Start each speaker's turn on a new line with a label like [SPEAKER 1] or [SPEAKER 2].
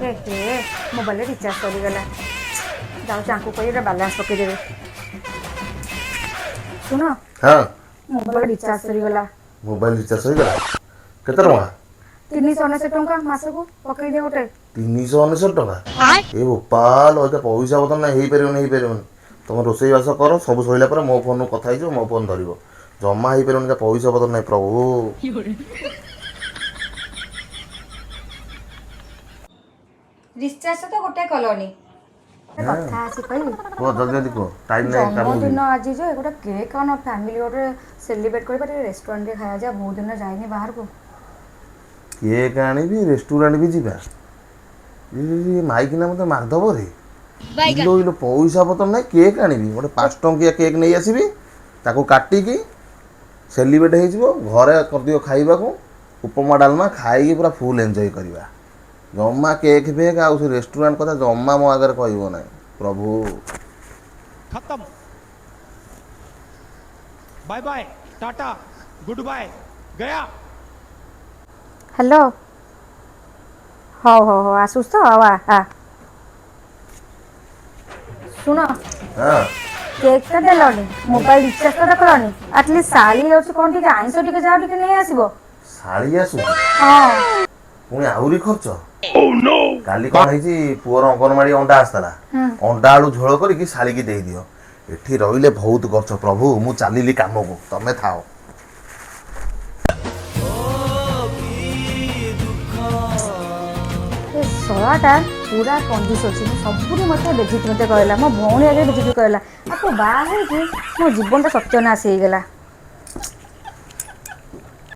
[SPEAKER 1] ए हे mobile recharge सरीगला जाऊँ कही balance पकईदेवे शुण
[SPEAKER 2] हाँ
[SPEAKER 1] मोबाइल रिचार्ज सरीगला
[SPEAKER 2] मोबाइल रिचार्ज होईगला केते टका
[SPEAKER 1] 399 टंका मासको पकईदे गोटे
[SPEAKER 2] 399 टका ए बोपाल ओके पैसा बदल ना हेई परबनी तुम रोसई बास कर सब सइला पर मो फोन कथा हिजो मो फोन धरिबो जमा हेई परबनी पैसा बदल ना प्रभु
[SPEAKER 1] रिचार्ज तो गोटे कलोनी कथा आसी कही
[SPEAKER 2] को जल्दी जल्दी को टाइम नहीं काम
[SPEAKER 1] जन्मदिन आज जो गोटे केक आन फैमिली गोटे सेलिब्रेट कर रेस्टोरेंट रे खाया जा बहुत दिन जाइनी बाहर को
[SPEAKER 2] केक आनिबी रेस्टोरेंट भी जीवा ये माइकिना मते मारदबो रे इलो इलो पैसा पतर ना केक आनिबी गोटे 5 टंकिया केक नहीं आसीबी ताको काटी की सेलिब्रेट हो जिवो घरे कर दियो खाइबा को उपमा डालमा खाई पूरा फुल एंजॉय करवा जम्मा केक फेक आउ से रेस्टोरेंट कथा जम्मा मो आगे कहबो ना प्रभु
[SPEAKER 3] खत्म bye bye tata goodbye गया
[SPEAKER 1] हेलो हो आसुस तो आ शुण
[SPEAKER 2] हां
[SPEAKER 1] केक तो देलनी मोबाइल रिचार्ज तो देखलनी एटलिस्ट साली हो कौन टिके आइंस टिके जाओ टिके नहीं आसीबो
[SPEAKER 2] साड़ी आसु
[SPEAKER 1] हां
[SPEAKER 2] पुणी आउरी खर्च काली कौन है पुअर अंगनवाड़ी अंडा आसला अंडा आलू झोल करके शाली की दे दियो एठी रहिले बहुत खर्च प्रभु मु चलिली काम को तमे थाओ
[SPEAKER 1] सलाटा पूरा कंजूस अच्छी सबुरी मत बेजित मत कहला मो भौणी आगे बेजित कहला आपको बाहर मो जीवन सत्यनाश हो गला